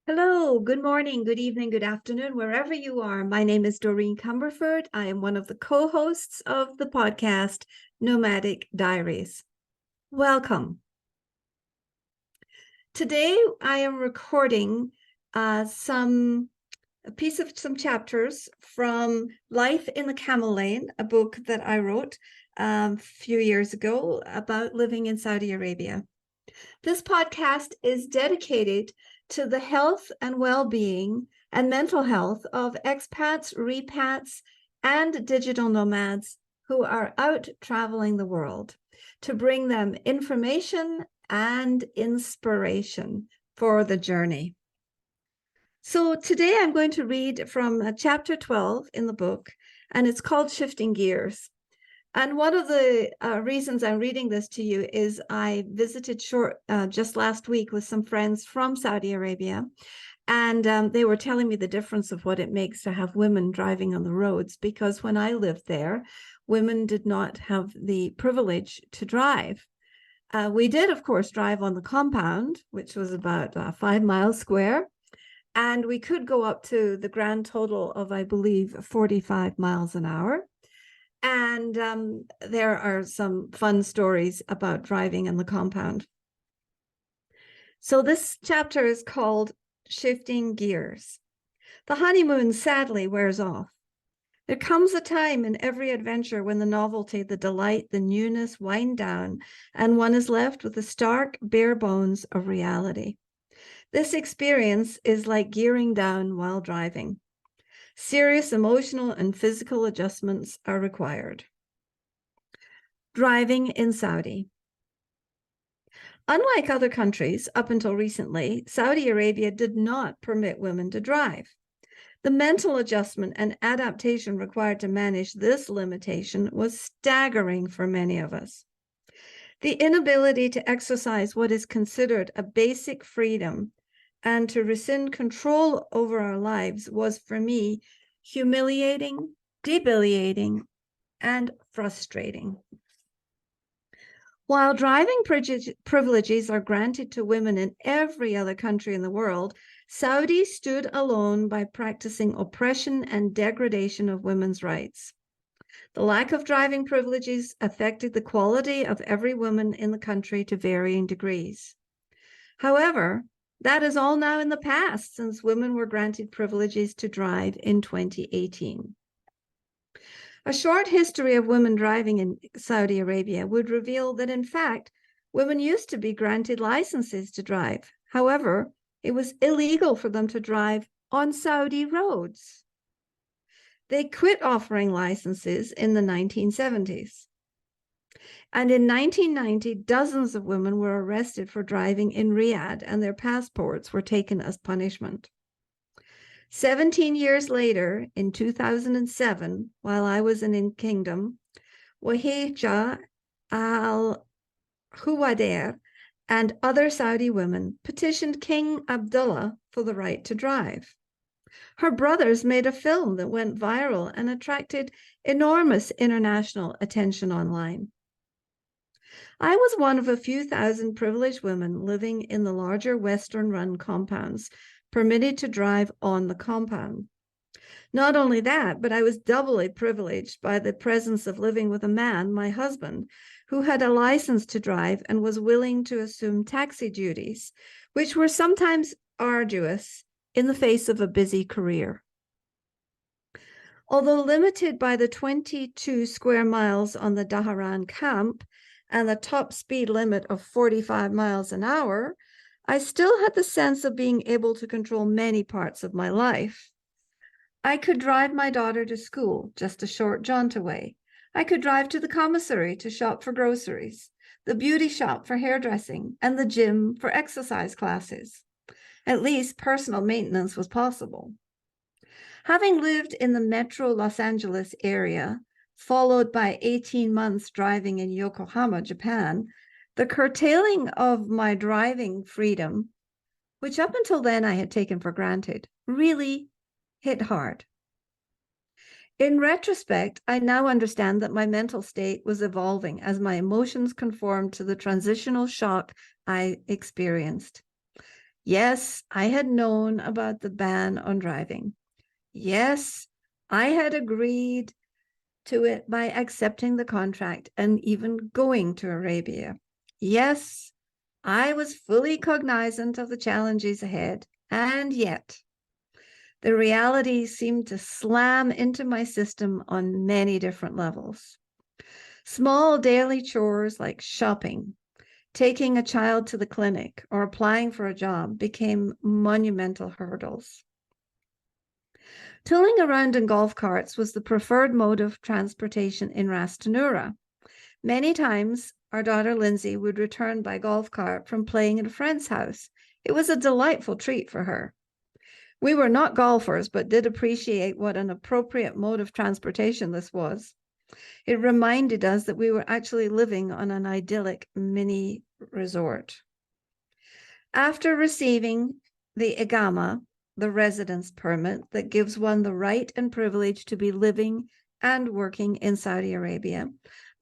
Hello, good morning, good evening, good afternoon, wherever you are. My name is Doreen Cumberford. I am one of the co-hosts of the podcast, Nomadic Diaries. Welcome. Today, I am recording some chapters from Life in the Camel Lane, a book that I wrote a few years ago about living in Saudi Arabia. This podcast is dedicated to the health and well-being and mental health of expats, repats, and digital nomads who are out traveling the world to bring them information and inspiration for the journey. So today I'm going to read from chapter 12 in the book, and it's called Shifting Gears. And one of the reasons I'm reading this to you is I visited just last week with some friends from Saudi Arabia, and they were telling me the difference of what it makes to have women driving on the roads, because when I lived there, women did not have the privilege to drive. We did, of course, drive on the compound, which was about 5 miles square, and we could go up to the grand total of, I believe, 45 miles an hour. And there are some fun stories about driving in the compound. So this chapter is called Shifting Gears. The honeymoon sadly wears off. There comes a time in every adventure when the novelty, the delight, the newness wind down, and one is left with the stark bare bones of reality. This experience is like gearing down while driving. Serious emotional and physical adjustments are required. Driving in Saudi. Unlike other countries, up until recently, Saudi Arabia did not permit women to drive. The mental adjustment and adaptation required to manage this limitation was staggering for many of us. The inability to exercise what is considered a basic freedom and to rescind control over our lives was, for me, humiliating, debilitating, and frustrating. While driving privileges are granted to women in every other country in the world, Saudi stood alone by practicing oppression and degradation of women's rights. The lack of driving privileges affected the quality of every woman in the country to varying degrees. However, that is all now in the past, since women were granted privileges to drive in 2018. A short history of women driving in Saudi Arabia would reveal that, in fact, women used to be granted licenses to drive. However, it was illegal for them to drive on Saudi roads. They quit offering licenses in the 1970s. And in 1990, dozens of women were arrested for driving in Riyadh, and their passports were taken as punishment. 17 years later, in 2007, while I was in Kingdom, Wahija al-Huwader and other Saudi women petitioned King Abdullah for the right to drive. Her brothers made a film that went viral and attracted enormous international attention online. I was one of a few thousand privileged women living in the larger Western-run compounds, permitted to drive on the compound. Not only that, but I was doubly privileged by the presence of living with a man, my husband, who had a license to drive and was willing to assume taxi duties, which were sometimes arduous in the face of a busy career. Although limited by the 22 square miles on the Dhahran camp and the top speed limit of 45 miles an hour, I still had the sense of being able to control many parts of my life. I could drive my daughter to school, just a short jaunt away. I could drive to the commissary to shop for groceries, the beauty shop for hairdressing, and the gym for exercise classes. At least personal maintenance was possible. Having lived in the metro Los Angeles area, followed by 18 months driving in Yokohama, Japan, the curtailing of my driving freedom, which up until then I had taken for granted, really hit hard. In retrospect, I now understand that my mental state was evolving as my emotions conformed to the transitional shock I experienced. Yes, I had known about the ban on driving. Yes, I had agreed to it by accepting the contract and even going to Arabia. Yes, I was fully cognizant of the challenges ahead, and yet the reality seemed to slam into my system on many different levels. Small daily chores like shopping, taking a child to the clinic, or applying for a job became monumental hurdles. Tooling around in golf carts was the preferred mode of transportation in Ras Tanura. Many times, our daughter Lindsay would return by golf cart from playing at a friend's house. It was a delightful treat for her. We were not golfers, but did appreciate what an appropriate mode of transportation this was. It reminded us that we were actually living on an idyllic mini resort. After receiving the Igama, the residence permit that gives one the right and privilege to be living and working in Saudi Arabia,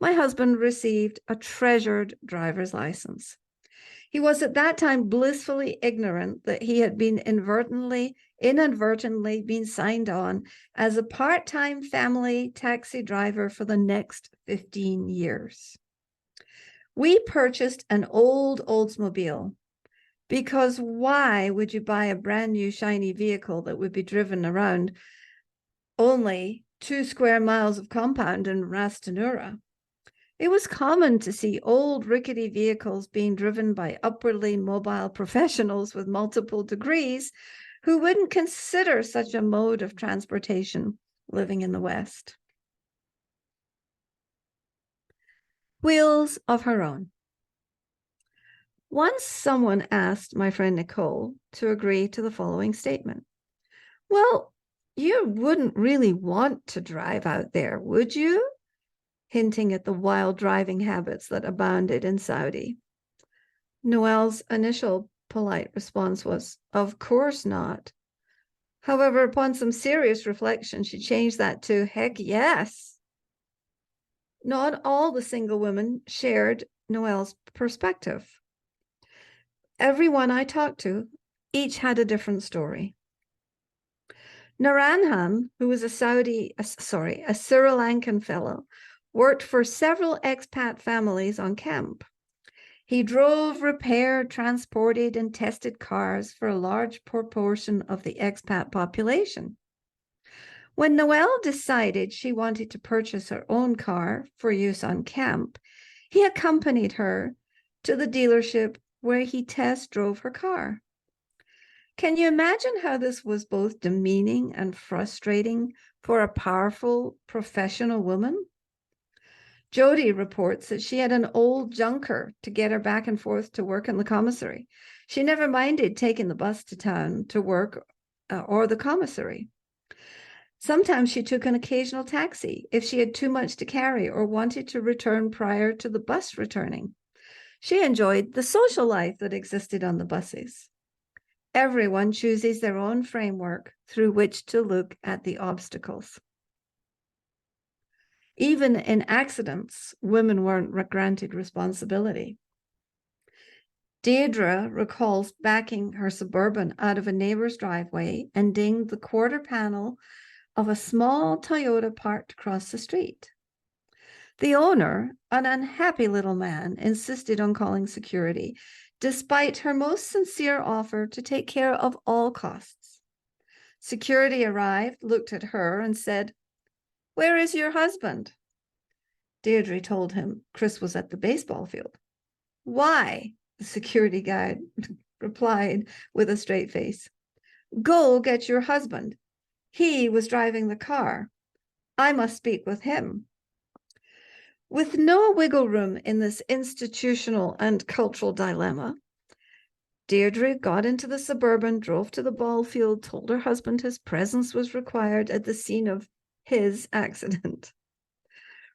my husband received a treasured driver's license. He was at that time blissfully ignorant that he had been inadvertently been signed on as a part-time family taxi driver for the next 15 years. We purchased an old Oldsmobile because why would you buy a brand new shiny vehicle that would be driven around only 2 square miles of compound in Ras Tanura? It was common to see old rickety vehicles being driven by upwardly mobile professionals with multiple degrees who wouldn't consider such a mode of transportation living in the West. Wheels of her own. Once someone asked my friend Nicole to agree to the following statement. Well, you wouldn't really want to drive out there, would you? Hinting at the wild driving habits that abounded in Saudi. Noelle's initial polite response was, of course not. However, upon some serious reflection, she changed that to, heck yes. Not all the single women shared Noelle's perspective. Everyone I talked to, each had a different story. Naranhan, who was a Sri Lankan fellow, worked for several expat families on camp. He drove, repaired, transported, and tested cars for a large proportion of the expat population. When Noelle decided she wanted to purchase her own car for use on camp, he accompanied her to the dealership where he test drove her car. Can you imagine how this was both demeaning and frustrating for a powerful professional woman? Jody reports that she had an old junker to get her back and forth to work in the commissary. She never minded taking the bus to town to work or the commissary. Sometimes she took an occasional taxi if she had too much to carry or wanted to return prior to the bus returning. She enjoyed the social life that existed on the buses. Everyone chooses their own framework through which to look at the obstacles. Even in accidents, women weren't granted responsibility. Deirdre recalls backing her Suburban out of a neighbor's driveway and dinged the quarter panel of a small Toyota parked across the street. The owner, an unhappy little man, insisted on calling security, despite her most sincere offer to take care of all costs. Security arrived, looked at her, and said, "Where is your husband?" Deirdre told him Chris was at the baseball field. "Why?" the security guard replied with a straight face. "Go get your husband. He was driving the car. I must speak with him." With no wiggle room in this institutional and cultural dilemma, Deirdre got into the Suburban, drove to the ball field, told her husband his presence was required at the scene of his accident.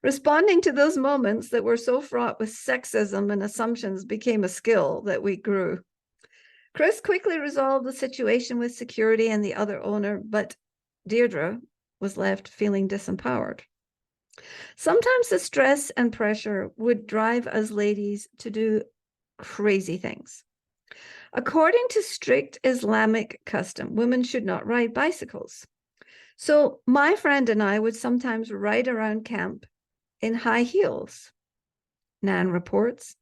Responding to those moments that were so fraught with sexism and assumptions became a skill that we grew. Chris quickly resolved the situation with security and the other owner, but Deirdre was left feeling disempowered. Sometimes the stress and pressure would drive us ladies to do crazy things. According to strict Islamic custom, women should not ride bicycles. So my friend and I would sometimes ride around camp in high heels, Nan reports.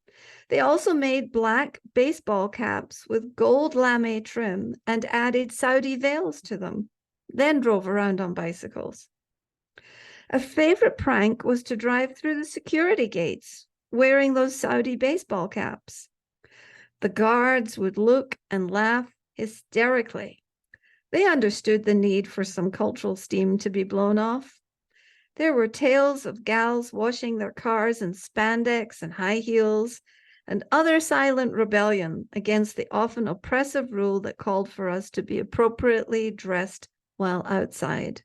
They also made black baseball caps with gold lame trim and added Saudi veils to them, then drove around on bicycles. A favorite prank was to drive through the security gates wearing those Saudi baseball caps. The guards would look and laugh hysterically. They understood the need for some cultural steam to be blown off. There were tales of gals washing their cars in spandex and high heels, and other silent rebellion against the often oppressive rule that called for us to be appropriately dressed while outside.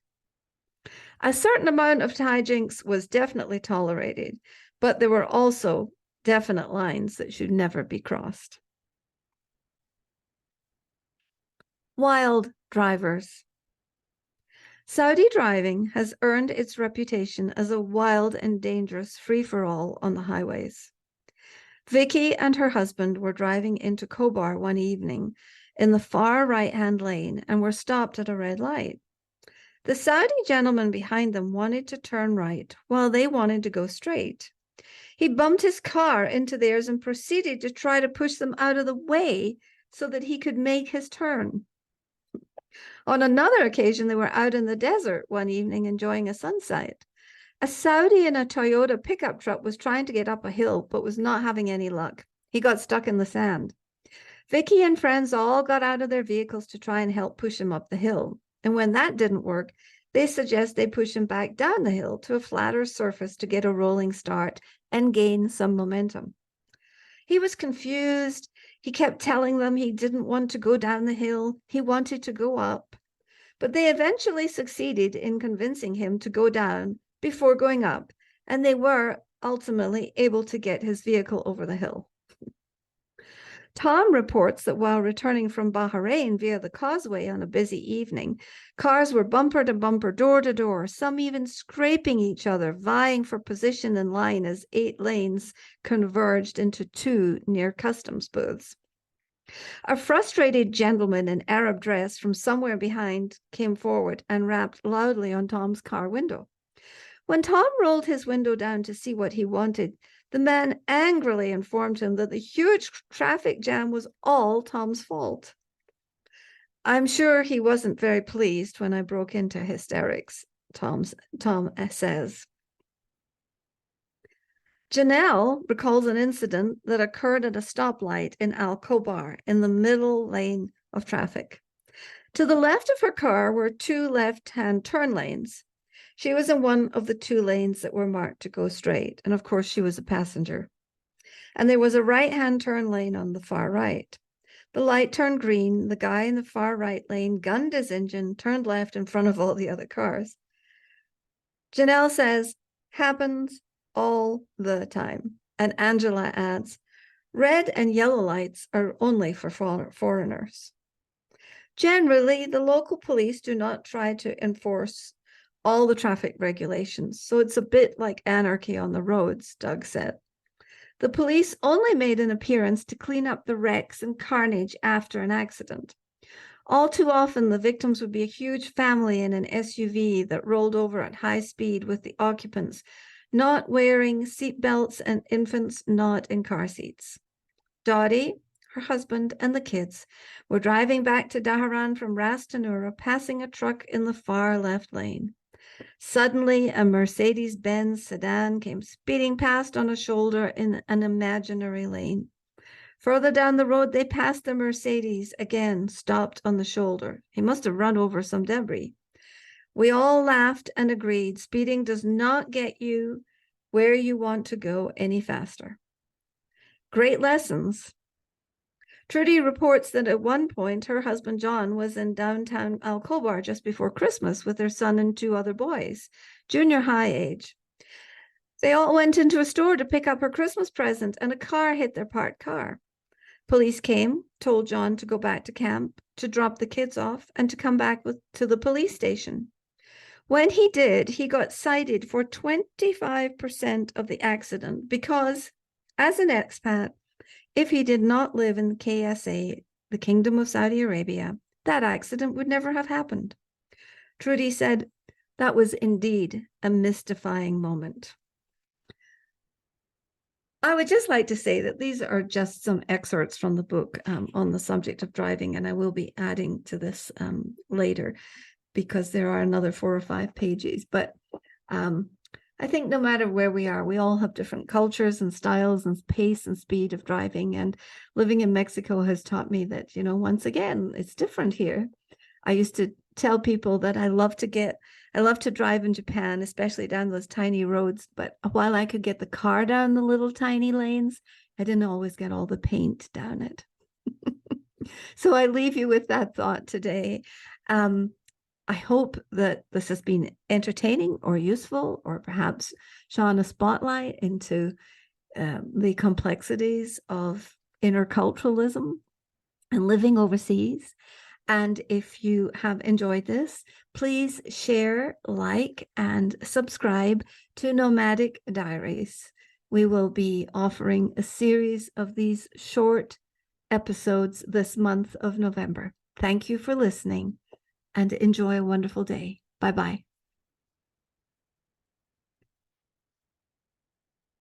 A certain amount of hijinks was definitely tolerated, but there were also definite lines that should never be crossed. Wild drivers. Saudi driving has earned its reputation as a wild and dangerous free-for-all on the highways. Vicky and her husband were driving into Khobar one evening in the far right-hand lane and were stopped at a red light. The Saudi gentleman behind them wanted to turn right while they wanted to go straight. He bumped his car into theirs and proceeded to try to push them out of the way so that he could make his turn. On another occasion, they were out in the desert one evening enjoying a sunset. A Saudi in a Toyota pickup truck was trying to get up a hill, but was not having any luck. He got stuck in the sand. Vicky and friends all got out of their vehicles to try and help push him up the hill. And when that didn't work, they suggest they push him back down the hill to a flatter surface to get a rolling start and gain some momentum. He was confused. He kept telling them he didn't want to go down the hill. He wanted to go up. But they eventually succeeded in convincing him to go down before going up, and they were ultimately able to get his vehicle over the hill. Tom reports that while returning from Bahrain via the causeway on a busy evening, cars were bumper to bumper, door to door, some even scraping each other, vying for position in line as 8 lanes converged into 2 near customs booths. A frustrated gentleman in Arab dress from somewhere behind came forward and rapped loudly on Tom's car window. When Tom rolled his window down to see what he wanted, the man angrily informed him that the huge traffic jam was all Tom's fault. I'm sure he wasn't very pleased when I broke into hysterics, Tom says. Janelle recalls an incident that occurred at a stoplight in Al Khobar in the middle lane of traffic. To the left of her car were 2 left-hand turn lanes. She was in one of the 2 lanes that were marked to go straight, and of course she was a passenger. And there was a right-hand turn lane on the far right. The light turned green. The guy in the far right lane gunned his engine, turned left in front of all the other cars. Janelle says, happens all the time. And Angela adds, red and yellow lights are only for foreigners. Generally, the local police do not try to enforce all the traffic regulations, so it's a bit like anarchy on the roads, Doug said. The police only made an appearance to clean up the wrecks and carnage after an accident. All too often, the victims would be a huge family in an SUV that rolled over at high speed with the occupants not wearing seat belts and infants not in car seats. Dottie, her husband, and the kids were driving back to Dhahran from Ras Tanura, passing a truck in the far left lane. Suddenly, a Mercedes-Benz sedan came speeding past on a shoulder in an imaginary lane. Further down the road, they passed the Mercedes, again stopped on the shoulder. He must have run over some debris. We all laughed and agreed, speeding does not get you where you want to go any faster. Great lessons. Trudy reports that at one point, her husband John was in downtown Al Khobar just before Christmas with their son and 2 other boys, junior high age. They all went into a store to pick up her Christmas present, and a car hit their parked car. Police came, told John to go back to camp, to drop the kids off, and to come back to the police station. When he did, he got cited for 25% of the accident because, as an expat, If he did not live in the KSA, the Kingdom of Saudi Arabia, that accident would never have happened. Trudy said, that was indeed a mystifying moment. I would just like to say that these are just some excerpts from the book on the subject of driving, and I will be adding to this later because there are another 4 or 5 pages. But I think no matter where we are, we all have different cultures and styles and pace and speed of driving. And living in Mexico has taught me that, you know, once again, it's different here. I used to tell people that I love to drive in Japan, especially down those tiny roads. But while I could get the car down the little tiny lanes, I didn't always get all the paint down it. So I leave you with that thought today. I hope that this has been entertaining or useful, or perhaps shone a spotlight into the complexities of interculturalism and living overseas. And if you have enjoyed this, please share, like, and subscribe to Nomadic Diaries. We will be offering a series of these short episodes this month of November. Thank you for listening and enjoy a wonderful day. Bye-bye.